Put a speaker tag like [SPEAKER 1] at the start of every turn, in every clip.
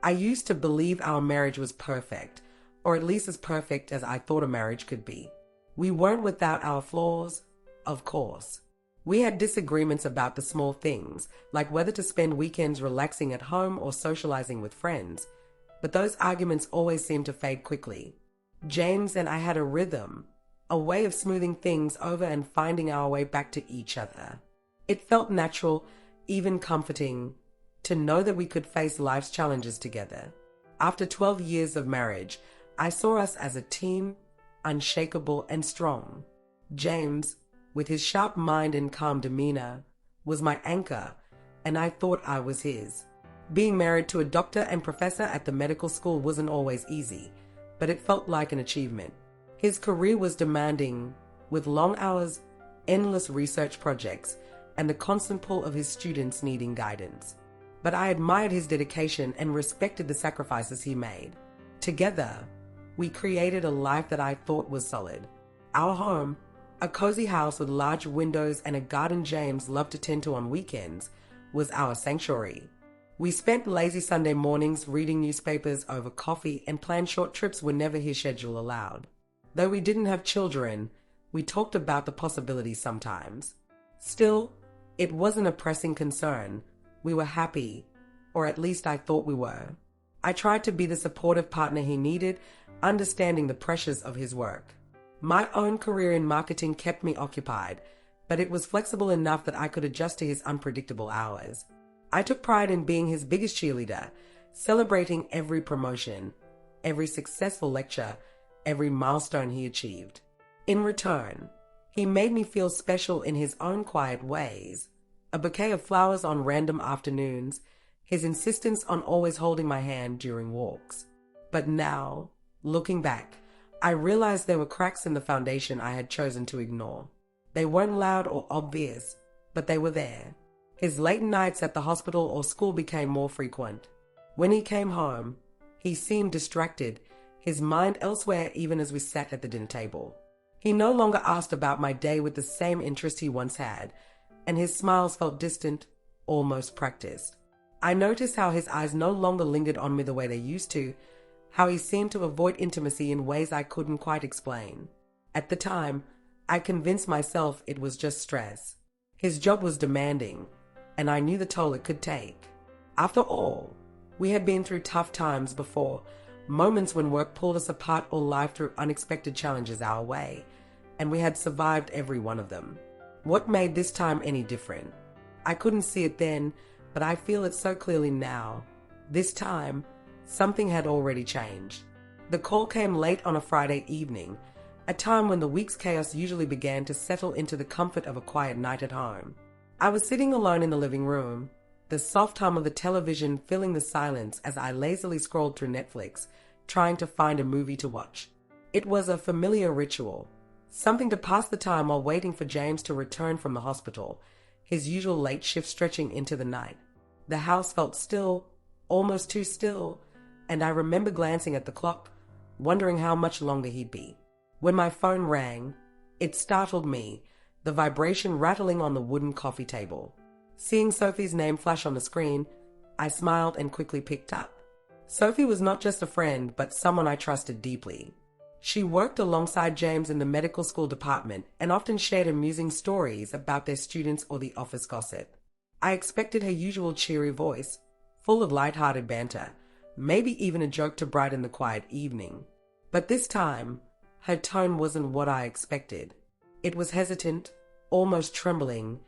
[SPEAKER 1] I used to believe our marriage was perfect, or at least as perfect as I thought a marriage could be. We weren't without our flaws, of course. We had disagreements about the small things, like whether to spend weekends relaxing at home or socializing with friends, but those arguments always seemed to fade quickly. James and I had a rhythm, a way of smoothing things over and finding our way back to each other. It felt natural, even comforting, to know that we could face life's challenges together. After 12 years of marriage, I saw us as a team, unshakable and strong. James, with his sharp mind and calm demeanor, was my anchor, and I thought I was his. Being married to a doctor and professor at the medical school wasn't always easy, but it felt like an achievement. His career was demanding, with long hours, endless research projects, and the constant pull of his students needing guidance. But I admired his dedication and respected the sacrifices he made. Together, we created a life that I thought was solid. Our home, a cozy house with large windows and a garden James loved to tend to on weekends, was our sanctuary. We spent lazy Sunday mornings reading newspapers over coffee and planned short trips whenever his schedule allowed. Though we didn't have children, we talked about the possibilities sometimes. Still, it wasn't a pressing concern. We were happy, or at least I thought we were. I tried to be the supportive partner he needed, understanding the pressures of his work. My own career in marketing kept me occupied, but it was flexible enough that I could adjust to his unpredictable hours. I took pride in being his biggest cheerleader, celebrating every promotion, every successful lecture, every milestone he achieved. In return, he made me feel special in his own quiet ways. A bouquet of flowers on random afternoons, his insistence on always holding my hand during walks. But now, looking back, I realized there were cracks in the foundation I had chosen to ignore. They weren't loud or obvious, but they were there. His late nights at the hospital or school became more frequent. When he came home, he seemed distracted, his mind elsewhere even as we sat at the dinner table. He no longer asked about my day with the same interest he once had, and his smiles felt distant, almost practiced. I noticed how his eyes no longer lingered on me the way they used to, how he seemed to avoid intimacy in ways I couldn't quite explain. At the time, I convinced myself it was just stress. His job was demanding, and I knew the toll it could take. After all, we had been through tough times before, moments when work pulled us apart or life threw unexpected challenges our way, and we had survived every one of them. What made this time any different? I couldn't see it then, but I feel it so clearly now. This time, something had already changed. The call came late on a Friday evening, a time when the week's chaos usually began to settle into the comfort of a quiet night at home. I was sitting alone in the living room, the soft hum of the television filling the silence as I lazily scrolled through Netflix, trying to find a movie to watch. It was a familiar ritual, something to pass the time while waiting for James to return from the hospital, his usual late shift stretching into the night. The house felt still, almost too still, and I remember glancing at the clock, wondering how much longer he'd be. When my phone rang, it startled me, the vibration rattling on the wooden coffee table. Seeing Sophie's name flash on the screen, I smiled and quickly picked up. Sophie was not just a friend, but someone I trusted deeply. She worked alongside James in the medical school department and often shared amusing stories about their students or the office gossip. I expected her usual cheery voice, full of light-hearted banter, maybe even a joke to brighten the quiet evening. But this time, her tone wasn't what I expected. It was hesitant, almost trembling,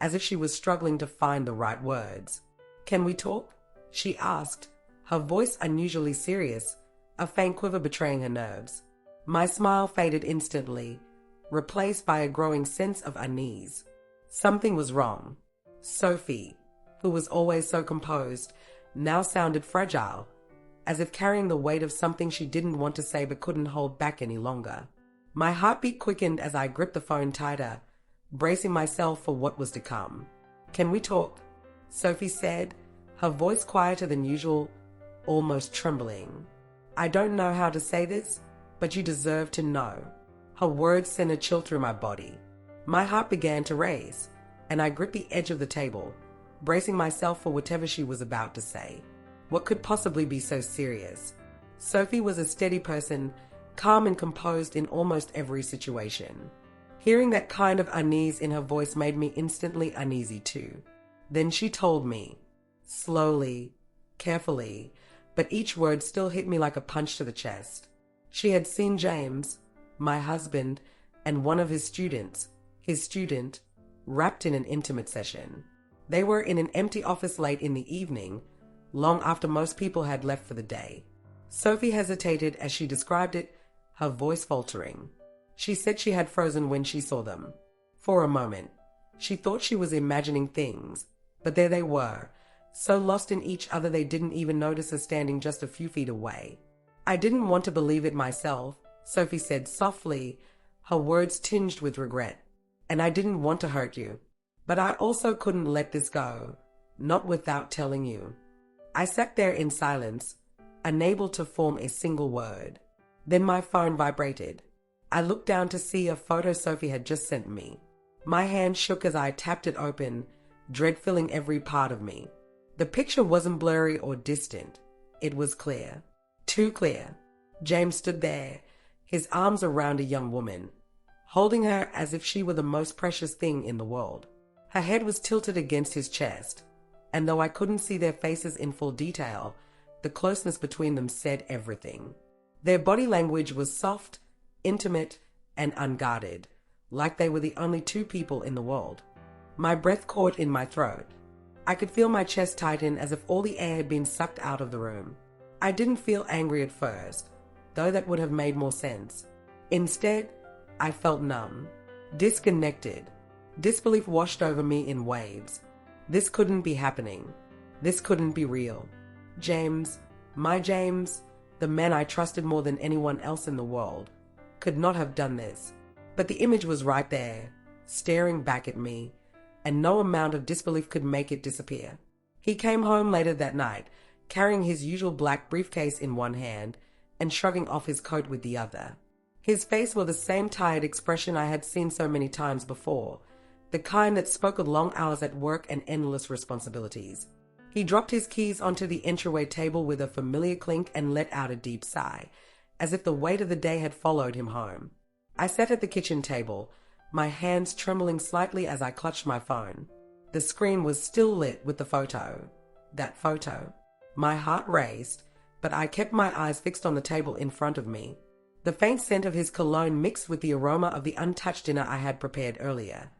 [SPEAKER 1] as if she was struggling to find the right words. "Can we talk?" she asked, her voice unusually serious, a faint quiver betraying her nerves. My smile faded instantly, replaced by a growing sense of unease. Something was wrong. Sophie, who was always so composed, now sounded fragile, as if carrying the weight of something she didn't want to say but couldn't hold back any longer. My heartbeat quickened as I gripped the phone tighter, bracing myself for what was to come. "Can we talk?" Sophie said, her voice quieter than usual, almost trembling. "I don't know how to say this, but you deserve to know." Her words sent a chill through my body. My heart began to race, and I gripped the edge of the table, bracing myself for whatever she was about to say. What could possibly be so serious? Sophie was a steady person, calm and composed in almost every situation. Hearing that kind of unease in her voice made me instantly uneasy too. Then she told me, slowly, carefully, but each word still hit me like a punch to the chest. She had seen James, my husband, and one of his student, wrapped in an intimate session. They were in an empty office late in the evening, long after most people had left for the day. Sophie hesitated as she described it, her voice faltering. She said she had frozen when she saw them. For a moment, she thought she was imagining things, but there they were, so lost in each other they didn't even notice her standing just a few feet away. I didn't want to believe it myself, Sophie said softly, her words tinged with regret. And I didn't want to hurt you. But I also couldn't let this go, not without telling you. I sat there in silence, unable to form a single word. Then my phone vibrated. I looked down to see a photo Sophie had just sent me. My hand shook as I tapped it open, dread filling every part of me. The picture wasn't blurry or distant. It was clear. Too clear. James stood there, his arms around a young woman, holding her as if she were the most precious thing in the world. Her head was tilted against his chest, and though I couldn't see their faces in full detail, the closeness between them said everything. Their body language was soft, intimate, and unguarded, like they were the only two people in the world. My breath caught in my throat. I could feel my chest tighten as if all the air had been sucked out of the room. I didn't feel angry at first, though that would have made more sense. Instead, I felt numb, disconnected. Disbelief washed over me in waves. This couldn't be happening. This couldn't be real. James, my James, the man I trusted more than anyone else in the world, could not have done this. But the image was right there, staring back at me, and no amount of disbelief could make it disappear. He came home later that night, carrying his usual black briefcase in one hand and shrugging off his coat with the other. His face wore the same tired expression I had seen so many times before, the kind that spoke of long hours at work and endless responsibilities. He dropped his keys onto the entryway table with a familiar clink and let out a deep sigh, as if the weight of the day had followed him home. I sat at the kitchen table, my hands trembling slightly as I clutched my phone. The screen was still lit with the photo. That photo. My heart raced, but I kept my eyes fixed on the table in front of me. The faint scent of his cologne mixed with the aroma of the untouched dinner I had prepared earlier.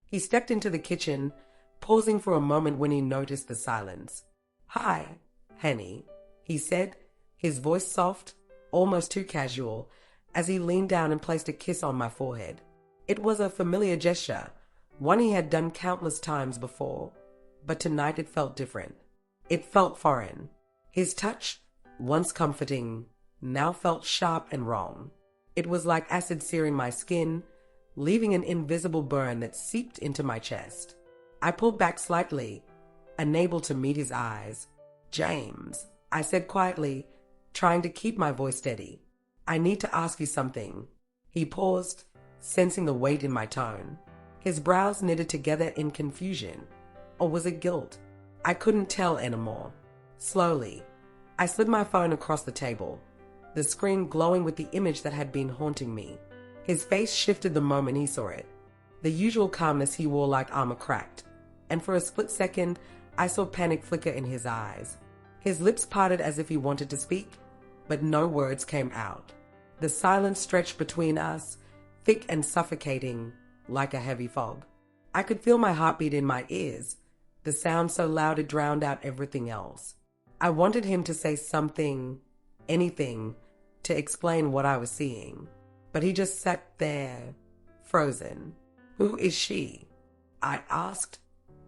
[SPEAKER 1] He stepped into the kitchen, pausing for a moment when he noticed the silence. "Hi, Henny," he said, his voice soft, almost too casual, as he leaned down and placed a kiss on my forehead. It was a familiar gesture, one he had done countless times before, but tonight it felt different. It felt foreign. His touch, once comforting, now felt sharp and wrong. It was like acid searing my skin, leaving an invisible burn that seeped into my chest. I pulled back slightly, unable to meet his eyes. "James," I said quietly, trying to keep my voice steady. "I need to ask you something." He paused, sensing the weight in my tone. His brows knitted together in confusion. Or was it guilt? I couldn't tell anymore. Slowly, I slid my phone across the table, the screen glowing with the image that had been haunting me. His face shifted the moment he saw it. The usual calmness he wore like armor cracked, and for a split second, I saw panic flicker in his eyes. His lips parted as if he wanted to speak, but no words came out. The silence stretched between us, thick and suffocating, like a heavy fog. I could feel my heartbeat in my ears, the sound so loud it drowned out everything else. I wanted him to say something, anything, to explain what I was seeing, but he just sat there, frozen. "Who is she?" I asked,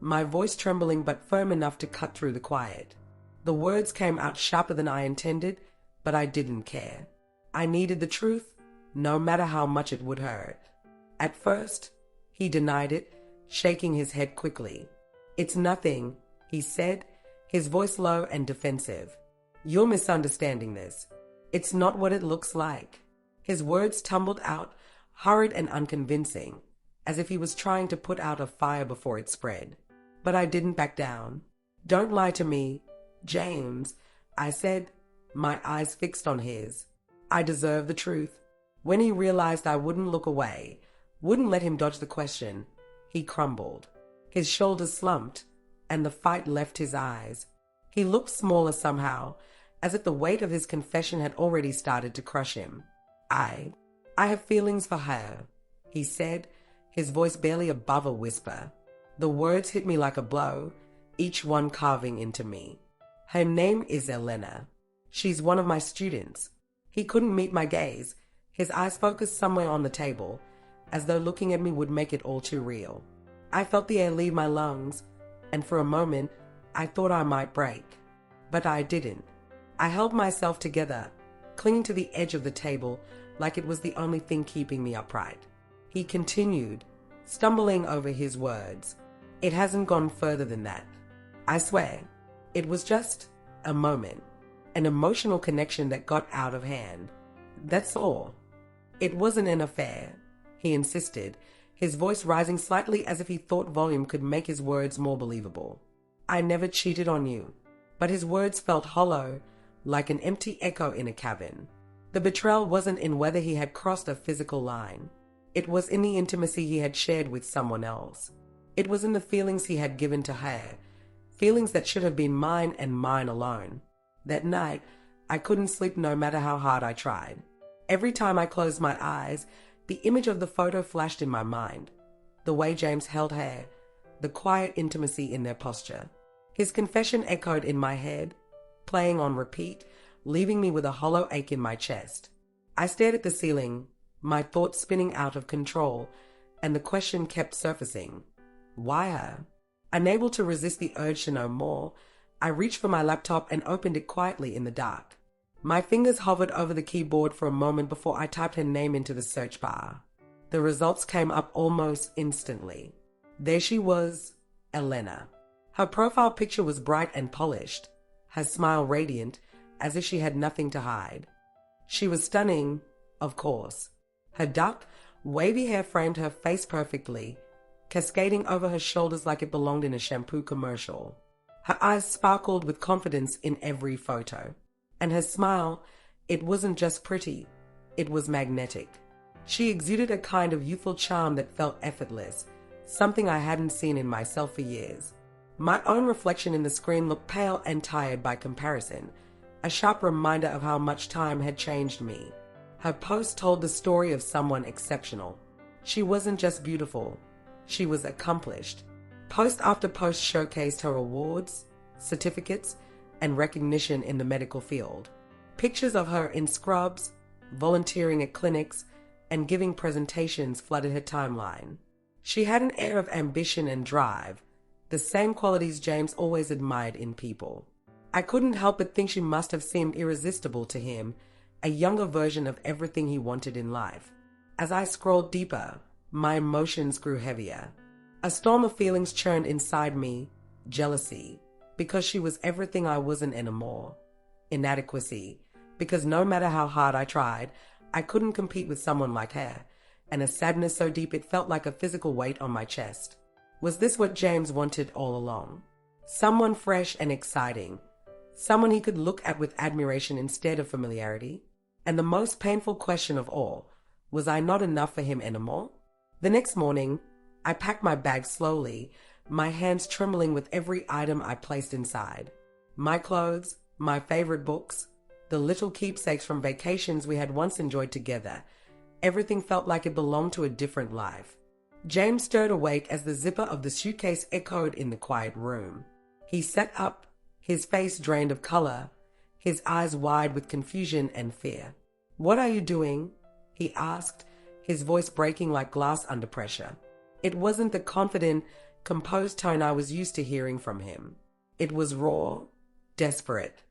[SPEAKER 1] my voice trembling but firm enough to cut through the quiet. The words came out sharper than I intended, but I didn't care. I needed the truth, no matter how much it would hurt. At first, he denied it, shaking his head quickly. "It's nothing," he said, his voice low and defensive. "You're misunderstanding this. It's not what it looks like." His words tumbled out, hurried and unconvincing, as if he was trying to put out a fire before it spread. But I didn't back down. "Don't lie to me, James. I said, my eyes fixed on his. I deserve the truth. When he realized I wouldn't look away, wouldn't let him dodge the question, he crumbled. His shoulders slumped, and the fight left his eyes. He looked smaller somehow, as if the weight of his confession had already started to crush him. I have feelings for her, he said, his voice barely above a whisper. The words hit me like a blow, each one carving into me. Her name is Elena. She's one of my students. He couldn't meet my gaze, his eyes focused somewhere on the table, as though looking at me would make it all too real. I felt the air leave my lungs, and for a moment, I thought I might break. But I didn't. I held myself together, clinging to the edge of the table like it was the only thing keeping me upright. He continued, stumbling over his words. It hasn't gone further than that. I swear, it was just a moment, an emotional connection that got out of hand. That's all. It wasn't an affair, he insisted, his voice rising slightly as if he thought volume could make his words more believable. I never cheated on you. But his words felt hollow, like an empty echo in a cavern. The betrayal wasn't in whether he had crossed a physical line. It was in the intimacy he had shared with someone else. It was in the feelings he had given to her, feelings that should have been mine and mine alone. That night, I couldn't sleep no matter how hard I tried. Every time I closed my eyes, the image of the photo flashed in my mind. The way James held her, the quiet intimacy in their posture. His confession echoed in my head, playing on repeat, leaving me with a hollow ache in my chest. I stared at the ceiling, my thoughts spinning out of control, and the question kept surfacing. Why her? Unable to resist the urge to know more, I reached for my laptop and opened it quietly in the dark. My fingers hovered over the keyboard for a moment before I typed her name into the search bar. The results came up almost instantly. There she was, Elena. Her profile picture was bright and polished, her smile radiant, as if she had nothing to hide. She was stunning, of course. Her dark, wavy hair framed her face perfectly, cascading over her shoulders like it belonged in a shampoo commercial. Her eyes sparkled with confidence in every photo. And her smile, it wasn't just pretty, it was magnetic. She exuded a kind of youthful charm that felt effortless, something I hadn't seen in myself for years. My own reflection in the screen looked pale and tired by comparison, a sharp reminder of how much time had changed me. Her post told the story of someone exceptional. She wasn't just beautiful, she was accomplished. Post after post showcased her awards, certificates, and recognition in the medical field. Pictures of her in scrubs, volunteering at clinics, and giving presentations flooded her timeline. She had an air of ambition and drive, the same qualities James always admired in people. I couldn't help but think she must have seemed irresistible to him, a younger version of everything he wanted in life. As I scrolled deeper, my emotions grew heavier. A storm of feelings churned inside me: jealousy, because she was everything I wasn't anymore; inadequacy, because no matter how hard I tried, I couldn't compete with someone like her; and a sadness so deep it felt like a physical weight on my chest. Was this what James wanted all along? Someone fresh and exciting, someone he could look at with admiration instead of familiarity? And the most painful question of all, was I not enough for him anymore? The next morning, I packed my bag slowly, my hands trembling with every item I placed inside. My clothes, my favorite books, the little keepsakes from vacations we had once enjoyed together. Everything felt like it belonged to a different life. James stirred awake as the zipper of the suitcase echoed in the quiet room. He sat up, his face drained of color, his eyes wide with confusion and fear. "What are you doing?" he asked, his voice breaking like glass under pressure. It wasn't the confident, composed tone I was used to hearing from him. It was raw, desperate.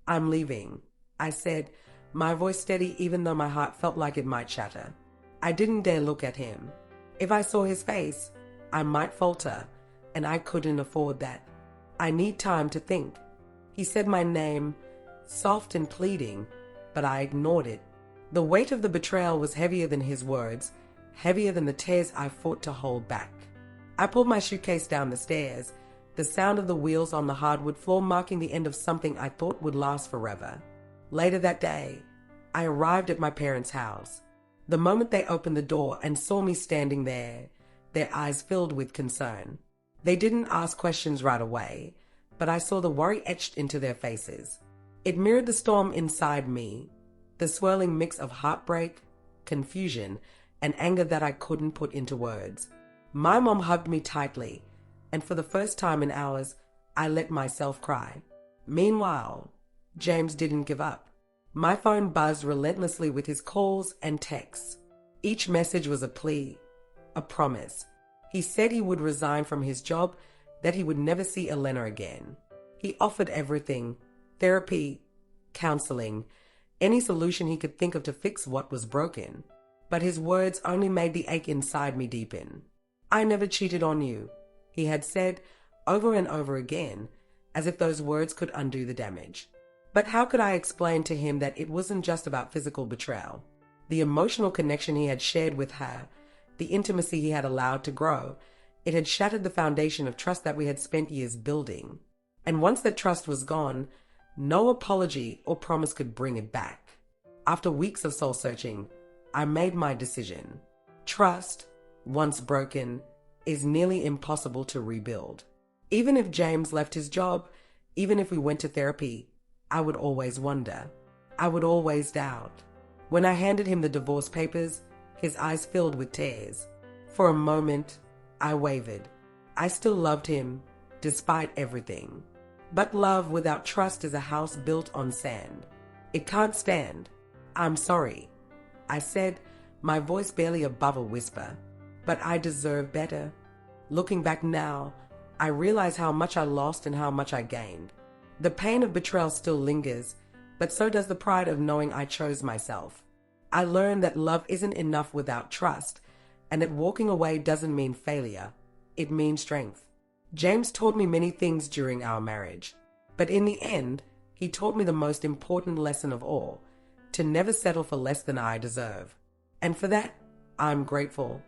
[SPEAKER 1] "I'm leaving," I said, my voice steady even though my heart felt like it might shatter. I didn't dare look at him. If I saw his face, I might falter, and I couldn't afford that. "I need time to think." He said my name, soft and pleading, but I ignored it. The weight of the betrayal was heavier than his words, heavier than the tears I fought to hold back. I pulled my suitcase down the stairs, the sound of the wheels on the hardwood floor marking the end of something I thought would last forever. Later that day, I arrived at my parents' house. The moment they opened the door and saw me standing there, their eyes filled with concern. They didn't ask questions right away, but I saw the worry etched into their faces. It mirrored the storm inside me, the swirling mix of heartbreak, confusion, and anger that I couldn't put into words. My mom hugged me tightly, and for the first time in hours, I let myself cry. Meanwhile, James didn't give up. My phone buzzed relentlessly with his calls and texts. Each message was a plea, a promise. He said he would resign from his job, that he would never see Elena again. He offered everything: therapy, counseling, any solution he could think of to fix what was broken. But his words only made the ache inside me deepen. "I never cheated on you," he had said over and over again, as if those words could undo the damage. But how could I explain to him that it wasn't just about physical betrayal? The emotional connection he had shared with her, the intimacy he had allowed to grow, it had shattered the foundation of trust that we had spent years building. And once that trust was gone, no apology or promise could bring it back. After weeks of soul-searching, I made my decision. Trust, once broken, is nearly impossible to rebuild. Even if James left his job, even if we went to therapy, I would always wonder. I would always doubt. When I handed him the divorce papers, his eyes filled with tears. For a moment, I wavered. I still loved him, despite everything. But love without trust is a house built on sand. It can't stand. "I'm sorry," I said, my voice barely above a whisper. "But I deserve better." Looking back now, I realize how much I lost and how much I gained. The pain of betrayal still lingers, but so does the pride of knowing I chose myself. I learned that love isn't enough without trust, and that walking away doesn't mean failure. It means strength. James taught me many things during our marriage, but in the end, he taught me the most important lesson of all: to never settle for less than I deserve. And for that, I'm grateful.